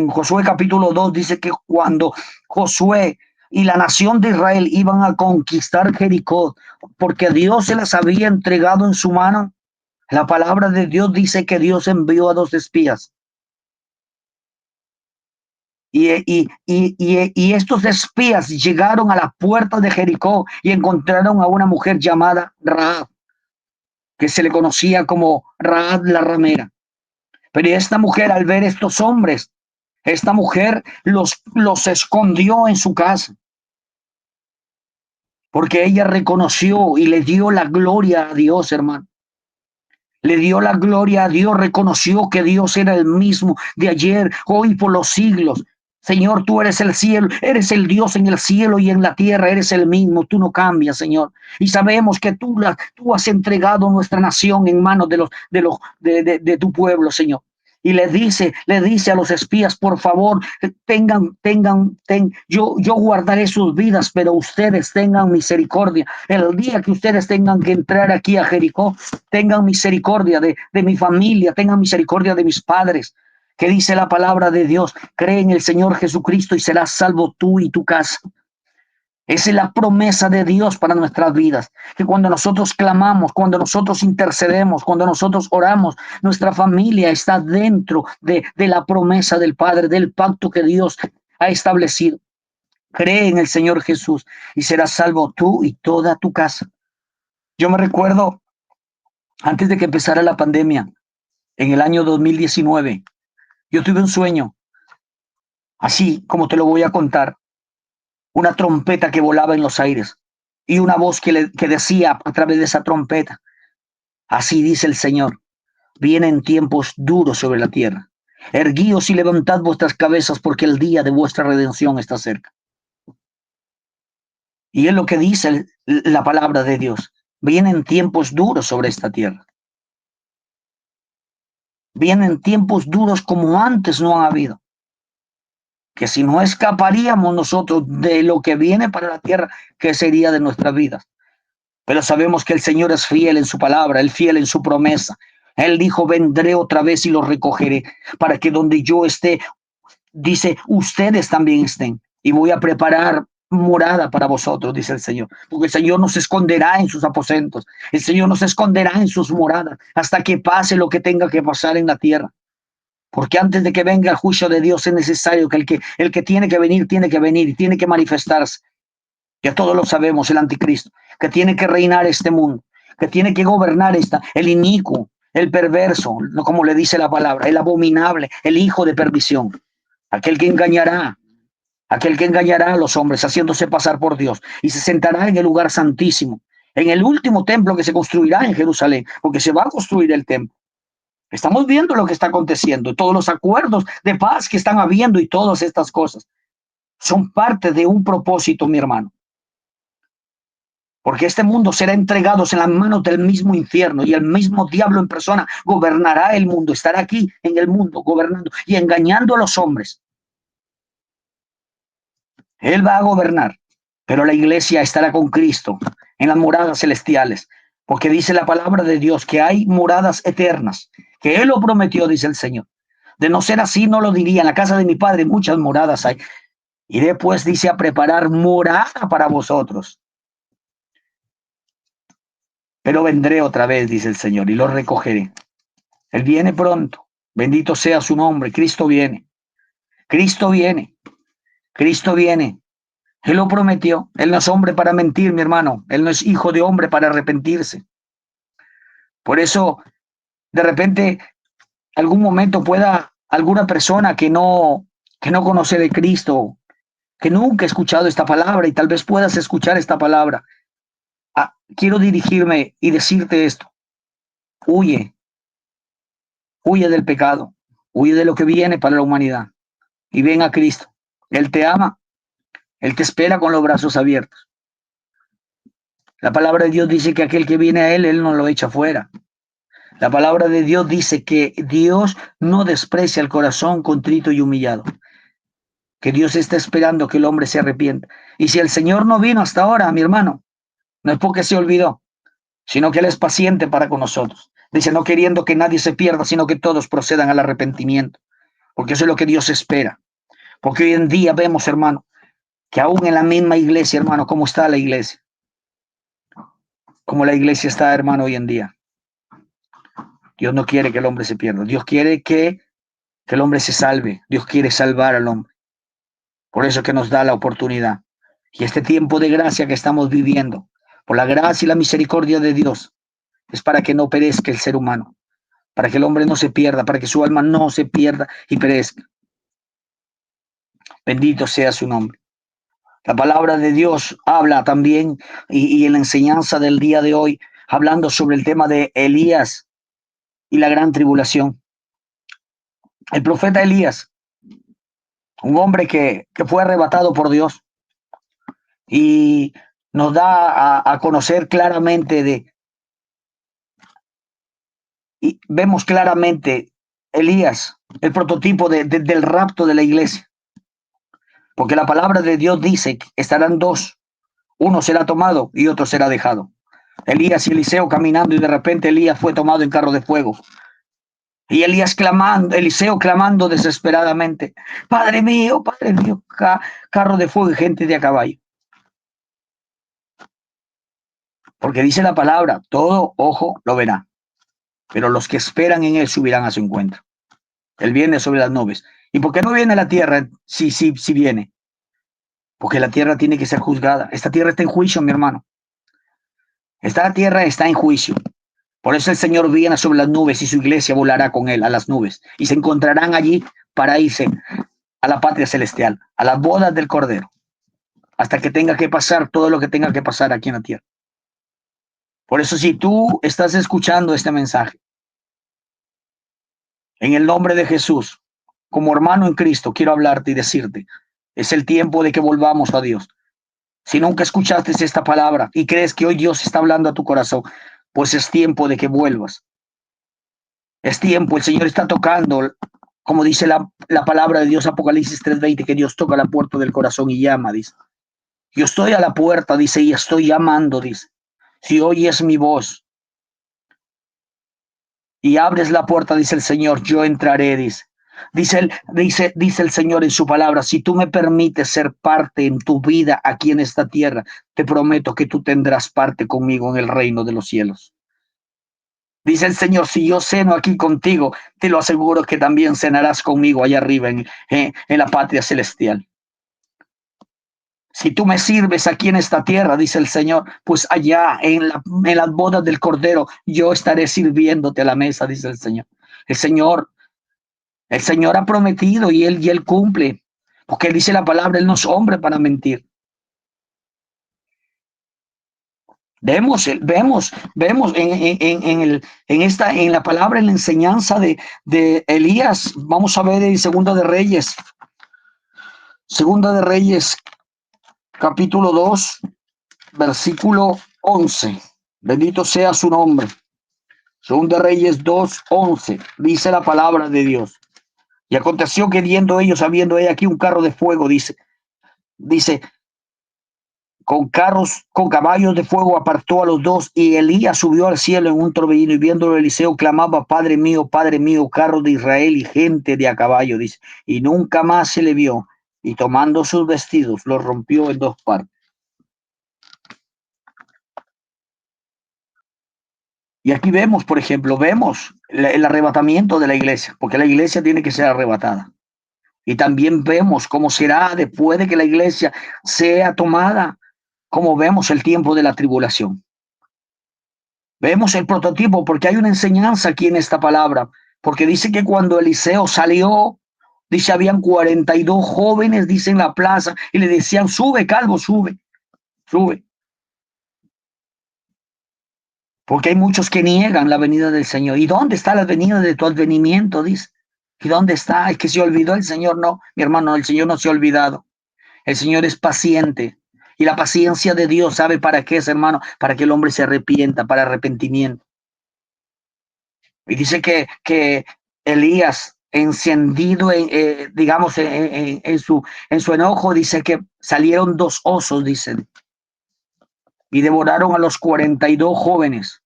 Josué capítulo 2 dice que cuando Josué y la nación de Israel iban a conquistar Jericó, porque Dios se las había entregado en su mano, la palabra de Dios dice que Dios envió a 2 espías. Y estos espías llegaron a la puerta de Jericó y encontraron a una mujer llamada Rahab, que se le conocía como Rahab la ramera. Pero esta mujer, al ver estos hombres, esta mujer los escondió en su casa, porque ella reconoció y le dio la gloria a Dios, hermano. Le dio la gloria a Dios, reconoció que Dios era el mismo de ayer, hoy, por los siglos. Señor, tú eres el cielo, eres el Dios en el cielo y en la tierra, eres el mismo, tú no cambias, Señor. Y sabemos que tú has entregado nuestra nación en manos de tu pueblo, Señor. Y le dice a los espías, por favor, yo guardaré sus vidas, pero ustedes tengan misericordia. El día que ustedes tengan que entrar aquí a Jericó, tengan misericordia de mi familia, tengan misericordia de mis padres. Que dice la palabra de Dios, cree en el Señor Jesucristo y serás salvo tú y tu casa. Esa es la promesa de Dios para nuestras vidas, que cuando nosotros clamamos, cuando nosotros intercedemos, cuando nosotros oramos, nuestra familia está dentro de la promesa del Padre, del pacto que Dios ha establecido. Cree en el Señor Jesús y serás salvo tú y toda tu casa. Yo me recuerdo, antes de que empezara la pandemia, en el año 2019, yo tuve un sueño, así como te lo voy a contar. Una trompeta que volaba en los aires y una voz que decía a través de esa trompeta, así dice el Señor, vienen tiempos duros sobre la tierra. Erguíos y levantad vuestras cabezas porque el día de vuestra redención está cerca. Y es lo que dice la palabra de Dios. Vienen tiempos duros sobre esta tierra. Vienen tiempos duros como antes no han habido. Que si no escaparíamos nosotros de lo que viene para la tierra, ¿qué sería de nuestras vidas? Pero sabemos que el Señor es fiel en su palabra, el fiel en su promesa. Él dijo, vendré otra vez y los recogeré para que donde yo esté, dice, ustedes también estén. Y voy a preparar morada para vosotros, dice el Señor. Porque el Señor no se esconderá en sus aposentos. El Señor no se esconderá en sus moradas hasta que pase lo que tenga que pasar en la tierra. Porque antes de que venga el juicio de Dios es necesario que el que tiene que venir y tiene que manifestarse. Ya todos lo sabemos, el anticristo, que tiene que reinar este mundo, que tiene que gobernar el inicuo, el perverso, como le dice la palabra, el abominable, el hijo de perdición, aquel que engañará a los hombres haciéndose pasar por Dios y se sentará en el lugar santísimo, en el último templo que se construirá en Jerusalén, porque se va a construir el templo. Estamos viendo lo que está aconteciendo, todos los acuerdos de paz que están habiendo y todas estas cosas son parte de un propósito, mi hermano. Porque este mundo será entregado en las manos del mismo infierno y el mismo diablo en persona gobernará el mundo, estará aquí en el mundo gobernando y engañando a los hombres. Él va a gobernar, pero la iglesia estará con Cristo en las moradas celestiales, porque dice la palabra de Dios que hay moradas eternas, que Él lo prometió, dice el Señor. De no ser así, no lo diría. En la casa de mi Padre muchas moradas hay. Iré pues, dice, a preparar morada para vosotros. Pero vendré otra vez, dice el Señor, y lo recogeré. Él viene pronto. Bendito sea su nombre. Cristo viene. Cristo viene. Cristo viene. Él lo prometió. Él no es hombre para mentir, mi hermano. Él no es hijo de hombre para arrepentirse. Por eso, de repente, algún momento pueda alguna persona que no conoce de Cristo, que nunca ha escuchado esta palabra y tal vez puedas escuchar esta palabra. Quiero dirigirme y decirte esto. Huye del pecado, huye de lo que viene para la humanidad y ven a Cristo. Él te ama, Él te espera con los brazos abiertos. La palabra de Dios dice que aquel que viene a Él no lo echa fuera. La palabra de Dios dice que Dios no desprecia el corazón contrito y humillado. que Dios está esperando que el hombre se arrepienta. Y si el Señor no vino hasta ahora, mi hermano, no es porque se olvidó, sino que Él es paciente para con nosotros. Dice, no queriendo que nadie se pierda, sino que todos procedan al arrepentimiento, porque eso es lo que Dios espera. Porque hoy en día vemos, hermano, que aún en la misma iglesia, hermano, ¿cómo está la iglesia? Como la iglesia está, hermano, hoy en día. Dios no quiere que el hombre se pierda. Dios quiere que el hombre se salve. Dios quiere salvar al hombre. Por eso es que nos da la oportunidad. Y este tiempo de gracia que estamos viviendo, por la gracia y la misericordia de Dios, es para que no perezca el ser humano, para que el hombre no se pierda, para que su alma no se pierda y perezca. Bendito sea su nombre. La palabra de Dios habla también y en la enseñanza del día de hoy, hablando sobre el tema de Elías y la gran tribulación. El profeta Elías, un hombre que fue arrebatado por Dios y nos da a conocer claramente y vemos claramente Elías, el prototipo del rapto de la iglesia. Porque la palabra de Dios dice que estarán dos, uno será tomado y otro será dejado. Elías y Eliseo caminando y de repente Elías fue tomado en carro de fuego. Y Eliseo clamando desesperadamente, Padre mío, carro de fuego y gente de a caballo. Porque dice la palabra, todo ojo lo verá, pero los que esperan en él subirán a su encuentro. Él viene sobre las nubes. ¿Y por qué no viene a la tierra? Sí viene. Porque la tierra tiene que ser juzgada. Esta tierra está en juicio, mi hermano. Esta tierra está en juicio. Por eso el Señor viene sobre las nubes y su iglesia volará con él a las nubes. Y se encontrarán allí para irse a la patria celestial, a las bodas del Cordero, hasta que tenga que pasar todo lo que tenga que pasar aquí en la tierra. Por eso si tú estás escuchando este mensaje, en el nombre de Jesús, como hermano en Cristo, quiero hablarte y decirte, es el tiempo de que volvamos a Dios. Si nunca escuchaste esta palabra y crees que hoy Dios está hablando a tu corazón, pues es tiempo de que vuelvas. Es tiempo, el Señor está tocando, como dice la palabra de Dios, Apocalipsis 3:20, que Dios toca la puerta del corazón y llama, dice. Yo estoy a la puerta, dice, y estoy llamando, dice. Si oyes mi voz y abres la puerta, dice el Señor, yo entraré, dice. Dice el Señor en su palabra, si tú me permites ser parte en tu vida aquí en esta tierra, te prometo que tú tendrás parte conmigo en el reino de los cielos. Dice el Señor, si yo ceno aquí contigo, te lo aseguro que también cenarás conmigo allá arriba en la patria celestial. Si tú me sirves aquí en esta tierra, dice el Señor, pues allá en las bodas del Cordero, yo estaré sirviéndote a la mesa, dice el Señor. El Señor ha prometido y él cumple, porque dice la palabra, él no es hombre para mentir. Vemos en la palabra, en la enseñanza de Elías. Vamos a ver en Segunda de Reyes, capítulo 2, versículo 11. Bendito sea su nombre. Segunda de Reyes 2:11. Dice la palabra de Dios. Y aconteció que viendo ellos, habiendo aquí un carro de fuego, dice, con caballos de fuego apartó a los dos, y Elías subió al cielo en un torbellino, y viéndolo Eliseo clamaba, Padre mío, carro de Israel y gente de a caballo, dice, y nunca más se le vio, y tomando sus vestidos los rompió en dos partes. Y aquí vemos, por ejemplo, el arrebatamiento de la iglesia, porque la iglesia tiene que ser arrebatada. Y también vemos cómo será después de que la iglesia sea tomada, como vemos el tiempo de la tribulación. Vemos el prototipo porque hay una enseñanza aquí en esta palabra, porque dice que cuando Eliseo salió, dice, habían 42 jóvenes, dice, en la plaza, y le decían, sube, calvo, sube. Porque hay muchos que niegan la venida del Señor. ¿Y dónde está la venida de tu advenimiento? Dice. ¿Y dónde está? ¿Es que se olvidó el Señor? No, mi hermano, el Señor no se ha olvidado. El Señor es paciente. Y la paciencia de Dios, ¿sabe para qué es, hermano? Para que el hombre se arrepienta, para arrepentimiento. Y dice que Elías encendido, digamos, en su enojo, dice que salieron dos osos, dicen, y devoraron a los 42 jóvenes.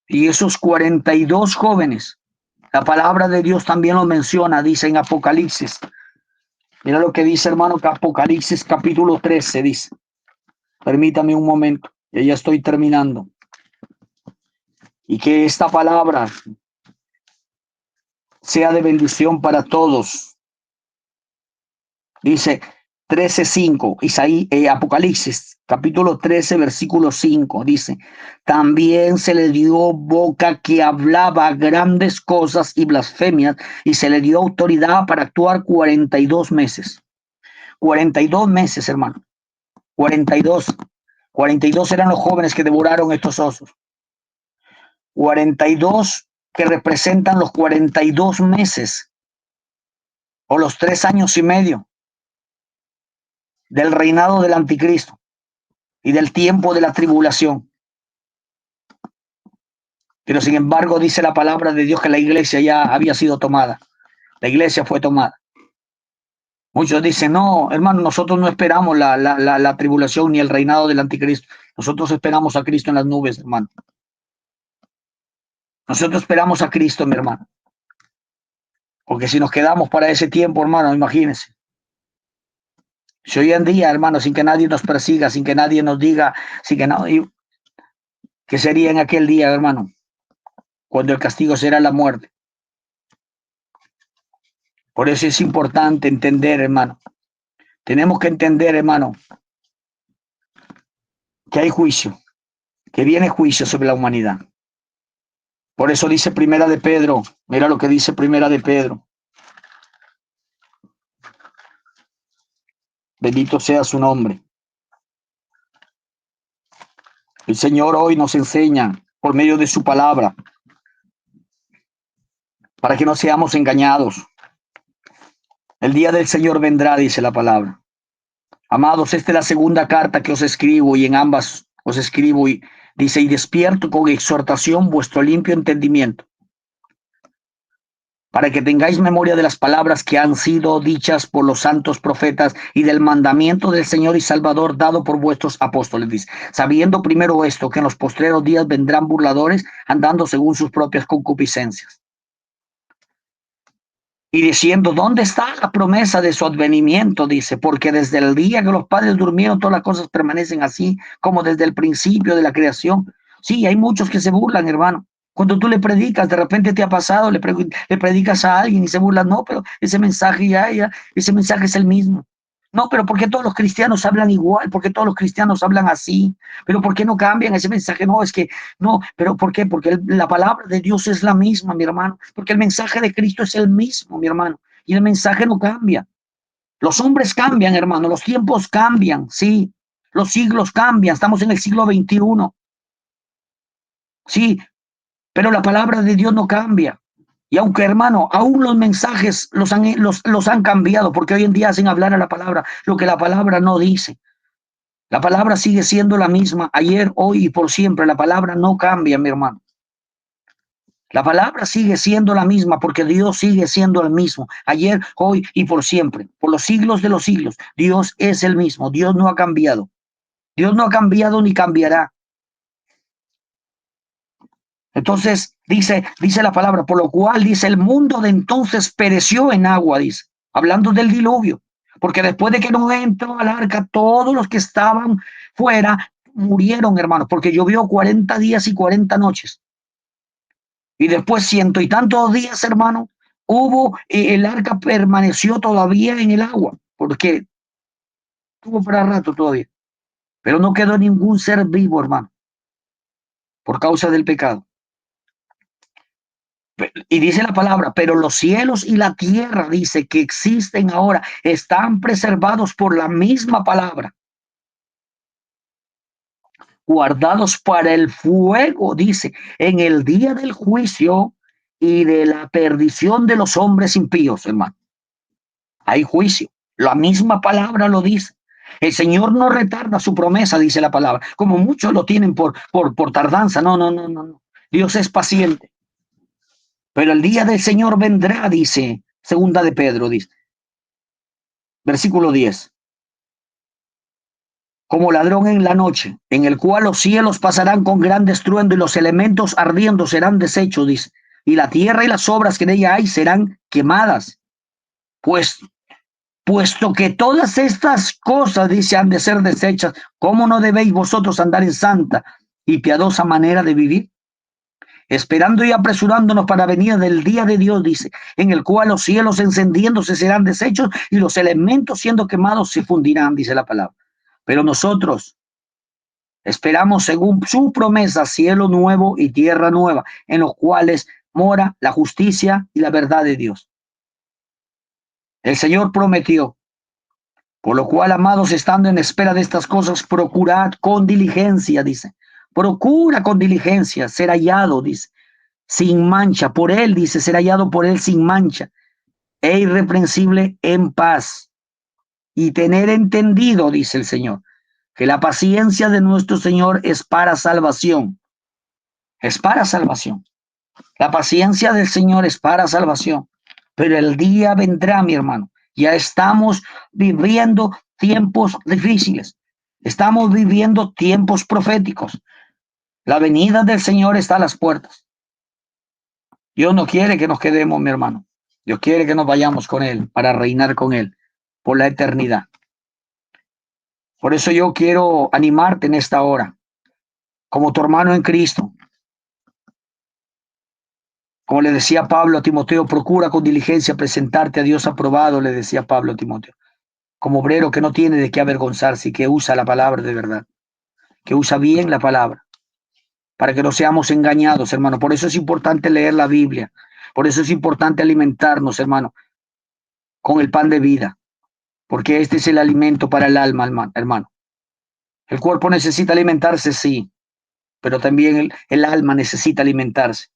Y esos 42 jóvenes, la palabra de Dios también lo menciona, dice en Apocalipsis. Mira lo que dice, hermano, que Apocalipsis capítulo 13 dice. Permítame un momento, yo ya estoy terminando. Y que esta palabra sea de bendición para todos. Dice 13:5, Apocalipsis, capítulo 13, versículo 5, dice, también se le dio boca que hablaba grandes cosas y blasfemias, y se le dio autoridad para actuar 42 meses. 42 meses, hermano. 42. 42 eran los jóvenes que devoraron estos osos. 42 que representan los 42 meses o los 3 años y medio del reinado del anticristo y del tiempo de la tribulación. Pero sin embargo dice la palabra de Dios que la iglesia ya había sido tomada. La iglesia fue tomada. Muchos dicen, no, hermano, nosotros no esperamos la tribulación ni el reinado del anticristo. Nosotros esperamos a Cristo en las nubes, hermano. Nosotros esperamos a Cristo, mi hermano. Porque si nos quedamos para ese tiempo, hermano, imagínense. Si hoy en día, hermano, sin que nadie nos persiga, sin que nadie nos diga, sin que no, ¿qué sería en aquel día, hermano? Cuando el castigo será la muerte. Por eso es importante entender, hermano. Tenemos que entender, hermano, que hay juicio, que viene juicio sobre la humanidad. Por eso dice Primera de Pedro, mira lo que dice Primera de Pedro. Bendito sea su nombre. El Señor hoy nos enseña por medio de su palabra para que no seamos engañados. El día del Señor vendrá, dice la palabra. Amados, esta es la segunda carta que os escribo y en ambas os escribo y dice, y despierto con exhortación vuestro limpio entendimiento, para que tengáis memoria de las palabras que han sido dichas por los santos profetas y del mandamiento del Señor y Salvador dado por vuestros apóstoles. Dice, sabiendo primero esto, que en los postreros días vendrán burladores andando según sus propias concupiscencias. Y diciendo, ¿dónde está la promesa de su advenimiento? Dice, porque desde el día que los padres durmieron, todas las cosas permanecen así, como desde el principio de la creación. Sí, hay muchos que se burlan, hermano. Cuando tú le predicas, de repente te ha pasado, le predicas a alguien y se burla. No, pero ese mensaje ese mensaje es el mismo. No, pero ¿por qué todos los cristianos hablan igual? ¿Por qué todos los cristianos hablan así? ¿Pero por qué no cambian ese mensaje? No, es que no, pero ¿por qué? Porque la palabra de Dios es la misma, mi hermano. Porque el mensaje de Cristo es el mismo, mi hermano. Y el mensaje no cambia. Los hombres cambian, hermano. Los tiempos cambian, sí. Los siglos cambian. Estamos en el siglo XXI. Sí, pero la palabra de Dios no cambia. Y aunque, hermano, aún los mensajes los han cambiado, porque hoy en día hacen hablar a la palabra lo que la palabra no dice. La palabra sigue siendo la misma, ayer, hoy y por siempre. La palabra no cambia, mi hermano. La palabra sigue siendo la misma porque Dios sigue siendo el mismo, ayer, hoy y por siempre, por los siglos de los siglos. Dios es el mismo, Dios no ha cambiado. Dios no ha cambiado ni cambiará. Entonces dice la palabra, por lo cual dice el mundo de entonces pereció en agua, dice, hablando del diluvio, porque después de que no entró al arca, todos los que estaban fuera murieron, hermanos, porque llovió 40 días y 40 noches. Y después 100 y tantos días, hermano, el arca permaneció todavía en el agua, porque estuvo para rato todavía, pero no quedó ningún ser vivo, hermano, por causa del pecado. Y dice la palabra, pero los cielos y la tierra, dice, que existen ahora, están preservados por la misma palabra, guardados para el fuego, dice, en el día del juicio y de la perdición de los hombres impíos, hermano. Hay juicio. La misma palabra lo dice. El Señor no retarda su promesa, dice la palabra, como muchos lo tienen por tardanza. No. Dios es paciente. Pero el día del Señor vendrá, dice, segunda de Pedro, dice, versículo 10, como ladrón en la noche, en el cual los cielos pasarán con gran estruendo y los elementos ardiendo serán deshechos, dice, y la tierra y las obras que en ella hay serán quemadas. Pues, puesto que todas estas cosas, dice, han de ser deshechas, ¿cómo no debéis vosotros andar en santa y piadosa manera de vivir? Esperando y apresurándonos para venir del día de Dios, dice, en el cual los cielos encendiéndose serán deshechos y los elementos siendo quemados se fundirán, dice la palabra. Pero nosotros esperamos según su promesa cielo nuevo y tierra nueva, en los cuales mora la justicia y la verdad de Dios. El Señor prometió, por lo cual, amados, estando en espera de estas cosas, procurad con diligencia, dice, procura con diligencia ser hallado, dice, sin mancha, por él, dice, ser hallado por él sin mancha, e irreprensible en paz, y tener entendido, dice el Señor, que la paciencia de nuestro Señor es para salvación, es para salvación. La paciencia del Señor es para salvación, pero el día vendrá, mi hermano. Ya estamos viviendo tiempos difíciles, estamos viviendo tiempos proféticos. La venida del Señor está a las puertas. Dios no quiere que nos quedemos, mi hermano. Dios quiere que nos vayamos con Él para reinar con Él por la eternidad. Por eso yo quiero animarte en esta hora, como tu hermano en Cristo. Como le decía Pablo a Timoteo, procura con diligencia presentarte a Dios aprobado, le decía Pablo a Timoteo, como obrero que no tiene de qué avergonzarse y que usa la palabra de verdad, que usa bien la palabra, para que no seamos engañados, hermano. Por eso es importante leer la Biblia, por eso es importante alimentarnos, hermano, con el pan de vida, porque este es el alimento para el alma, hermano. El cuerpo necesita alimentarse, sí, pero también el alma necesita alimentarse.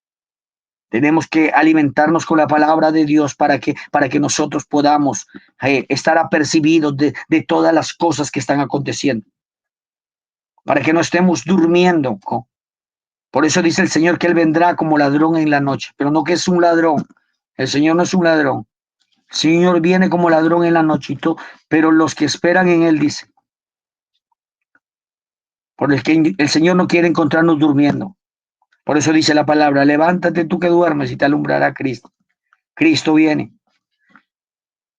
Tenemos que alimentarnos con la palabra de Dios para que nosotros podamos estar apercibidos de todas las cosas que están aconteciendo, para que no estemos durmiendo. Por eso dice el Señor que Él vendrá como ladrón en la noche, pero no que es un ladrón. El Señor no es un ladrón. El Señor viene como ladrón en la noche, pero los que esperan en Él, dice, por el que el Señor no quiere encontrarnos durmiendo. Por eso dice la palabra, levántate tú que duermes y te alumbrará Cristo. Cristo viene.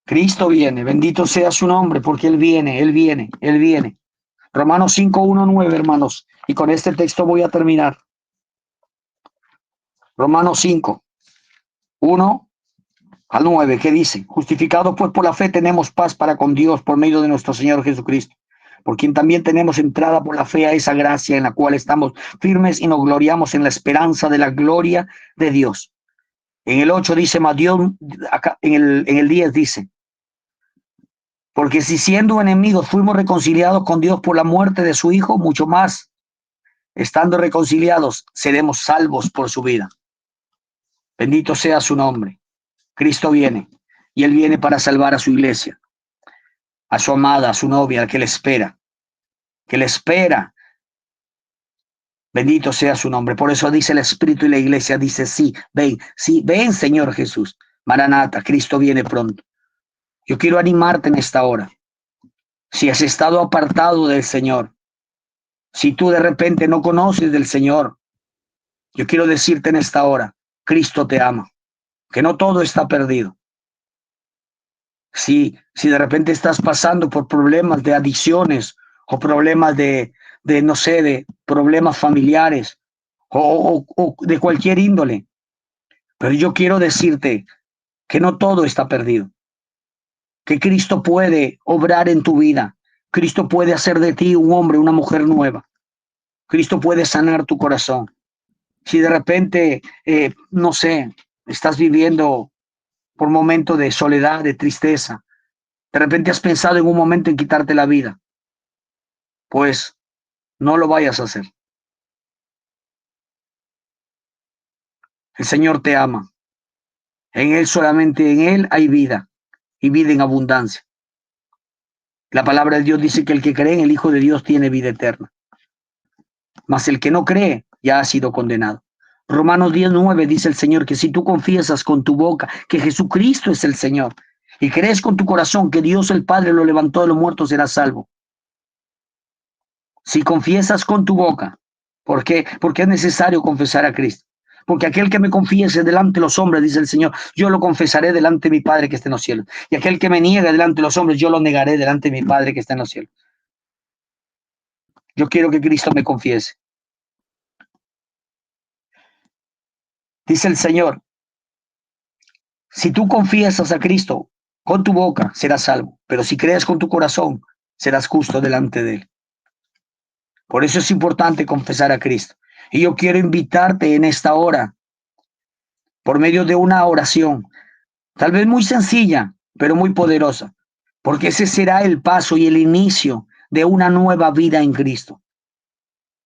Cristo viene, bendito sea su nombre, porque Él viene, Él viene, Él viene. Romanos 5, 1, 9, hermanos. Y con este texto voy a terminar. Romanos 5, 1 al 9, ¿qué dice? Justificados pues por la fe tenemos paz para con Dios por medio de nuestro Señor Jesucristo, por quien también tenemos entrada por la fe a esa gracia en la cual estamos firmes y nos gloriamos en la esperanza de la gloria de Dios. En el 8 dice, más Dios, acá, en el 10 dice, porque si siendo enemigos fuimos reconciliados con Dios por la muerte de su Hijo, mucho más, estando reconciliados, seremos salvos por su vida. Bendito sea su nombre. Cristo viene y Él viene para salvar a su iglesia, a su amada, a su novia, que le espera, que le espera. Bendito sea su nombre. Por eso dice el Espíritu y la iglesia dice, sí, ven Señor Jesús. Maranata, Cristo viene pronto. Yo quiero animarte en esta hora. Si has estado apartado del Señor, si tú de repente no conoces del Señor, yo quiero decirte en esta hora, Cristo te ama, que no todo está perdido. Si de repente estás pasando por problemas de adicciones o problemas no sé, de problemas familiares o de cualquier índole, pero yo quiero decirte que no todo está perdido, que Cristo puede obrar en tu vida, Cristo puede hacer de ti un hombre, una mujer nueva, Cristo puede sanar tu corazón. Si de repente, no sé, estás viviendo por momentos de soledad, de tristeza, de repente has pensado en un momento en quitarte la vida, pues no lo vayas a hacer. El Señor te ama. En Él, solamente en Él hay vida y vida en abundancia. La palabra de Dios dice que el que cree en el Hijo de Dios tiene vida eterna. Mas el que no cree ya ha sido condenado. Romanos 10:9 dice el Señor que si tú confiesas con tu boca que Jesucristo es el Señor y crees con tu corazón que Dios el Padre lo levantó de los muertos, serás salvo. Si confiesas con tu boca, ¿por qué? Porque es necesario confesar a Cristo. Porque aquel que me confiese delante de los hombres, dice el Señor, yo lo confesaré delante de mi Padre que está en los cielos. Y aquel que me niega delante de los hombres, yo lo negaré delante de mi Padre que está en los cielos. Yo quiero que Cristo me confiese. Dice el Señor, si tú confiesas a Cristo con tu boca, serás salvo. Pero si crees con tu corazón, serás justo delante de Él. Por eso es importante confesar a Cristo. Y yo quiero invitarte en esta hora, por medio de una oración, tal vez muy sencilla, pero muy poderosa, porque ese será el paso y el inicio de una nueva vida en Cristo.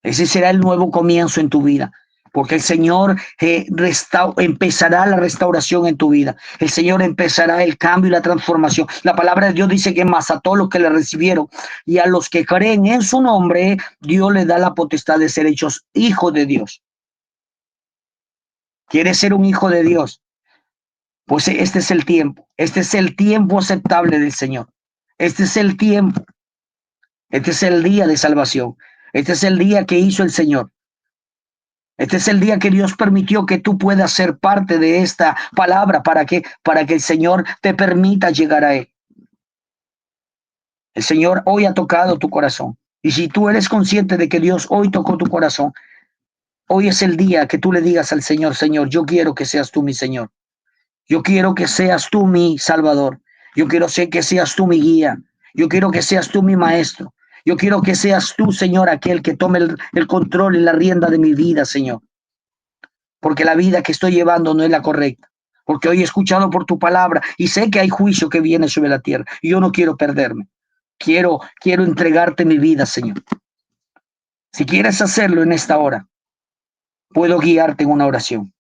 Ese será el nuevo comienzo en tu vida, porque el Señor empezará la restauración en tu vida. El Señor empezará el cambio y la transformación. La palabra de Dios dice que más a todos los que le recibieron y a los que creen en su nombre, Dios le da la potestad de ser hechos hijos de Dios. ¿Quieres ser un hijo de Dios? Pues este es el tiempo. Este es el tiempo aceptable del Señor. Este es el tiempo. Este es el día de salvación. Este es el día que hizo el Señor. Este es el día que Dios permitió que tú puedas ser parte de esta palabra para que el Señor te permita llegar a Él. El Señor hoy ha tocado tu corazón. Y si tú eres consciente de que Dios hoy tocó tu corazón, hoy es el día que tú le digas al Señor, Señor, yo quiero que seas tú mi Señor. Yo quiero que seas tú mi Salvador. Yo quiero que seas tú mi guía. Yo quiero que seas tú mi maestro. Yo quiero que seas tú, Señor, aquel que tome el control y la rienda de mi vida, Señor. Porque la vida que estoy llevando no es la correcta. Porque hoy he escuchado por tu palabra y sé que hay juicio que viene sobre la tierra. Y yo no quiero perderme. Quiero entregarte mi vida, Señor. Si quieres hacerlo en esta hora, puedo guiarte en una oración.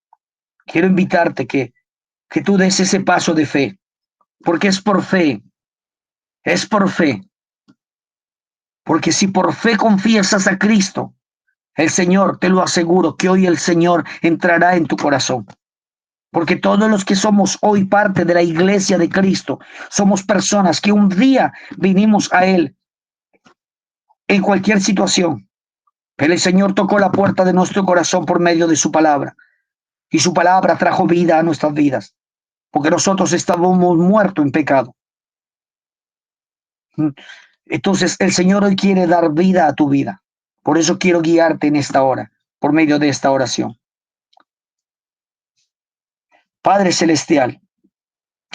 Quiero invitarte que tú des ese paso de fe. Porque es por fe. Es por fe. Porque si por fe confiesas a Cristo, el Señor, te lo aseguro, que hoy el Señor entrará en tu corazón. Porque todos los que somos hoy parte de la iglesia de Cristo, somos personas que un día vinimos a Él en cualquier situación. Pero el Señor tocó la puerta de nuestro corazón por medio de su palabra. Y su palabra trajo vida a nuestras vidas. Porque nosotros estábamos muertos en pecado. Entonces el Señor hoy quiere dar vida a tu vida. Por eso quiero guiarte en esta hora, por medio de esta oración. Padre Celestial,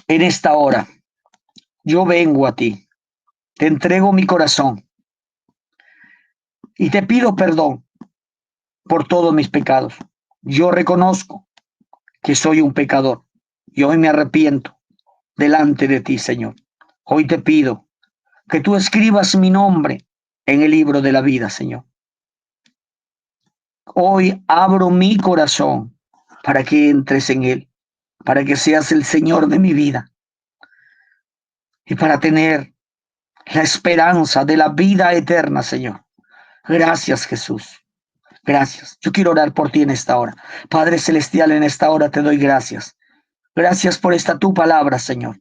en esta hora, yo vengo a ti, te entrego mi corazón y te pido perdón por todos mis pecados. Yo reconozco que soy un pecador y hoy me arrepiento delante de ti, Señor. Hoy te pido que tú escribas mi nombre en el libro de la vida, Señor. Hoy abro mi corazón para que entres en él, para que seas el Señor de mi vida y para tener la esperanza de la vida eterna, Señor. Gracias, Jesús. Gracias. Yo quiero orar por ti en esta hora. Padre Celestial, en esta hora te doy gracias. Gracias por esta tu palabra, Señor.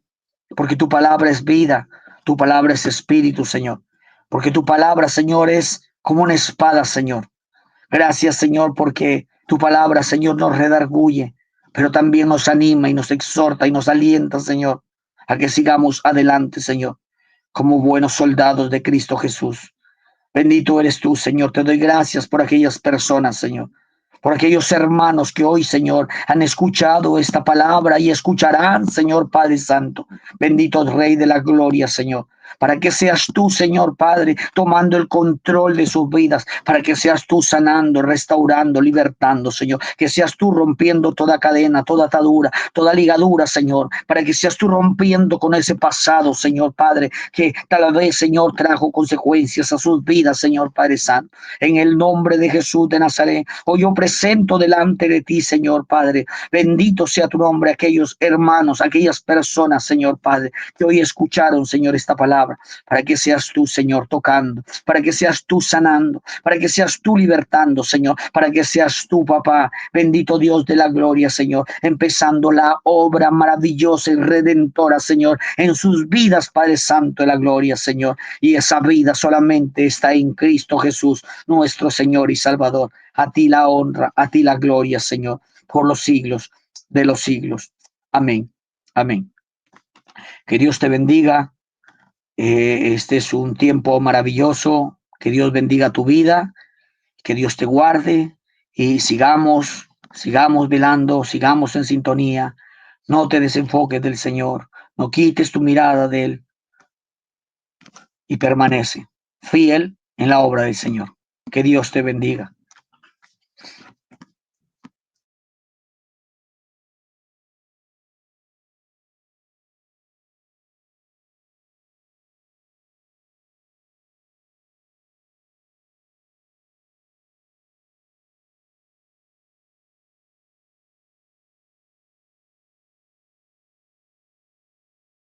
Porque tu palabra es vida, tu palabra es espíritu, Señor. Porque tu palabra, Señor, es como una espada, Señor. Gracias, Señor, porque tu palabra, Señor, nos redarguye, pero también nos anima y nos exhorta y nos alienta, Señor, a que sigamos adelante, Señor, como buenos soldados de Cristo Jesús. Bendito eres tú, Señor. Te doy gracias por aquellas personas, Señor, por aquellos hermanos que hoy, Señor, han escuchado esta palabra y escucharán, Señor Padre Santo. Bendito Rey de la Gloria, Señor. Para que seas tú, Señor Padre, tomando el control de sus vidas, para que seas tú sanando, restaurando, libertando, Señor, que seas tú rompiendo toda cadena, toda atadura, toda ligadura, Señor, para que seas tú rompiendo con ese pasado, Señor Padre, que tal vez, Señor, trajo consecuencias a sus vidas, Señor Padre Santo. En el nombre de Jesús de Nazaret, hoy yo presento delante de ti, Señor Padre, bendito sea tu nombre, aquellos hermanos, aquellas personas, Señor Padre, que hoy escucharon, Señor, esta palabra. palabra, para que seas tú, Señor, tocando, para que seas tú sanando, para que seas tú libertando, Señor, para que seas tú, papá, bendito Dios de la gloria, Señor, empezando la obra maravillosa y redentora, Señor, en sus vidas, Padre Santo de la gloria, Señor, y esa vida solamente está en Cristo Jesús, nuestro Señor y Salvador. A ti la honra, a ti la gloria, Señor, por los siglos de los siglos. Amén. Amén. Que Dios te bendiga. Este es un tiempo maravilloso. Que Dios bendiga tu vida. Que Dios te guarde. Y sigamos velando, sigamos en sintonía. No te desenfoques del Señor. No quites tu mirada de Él. Y permanece fiel en la obra del Señor. Que Dios te bendiga.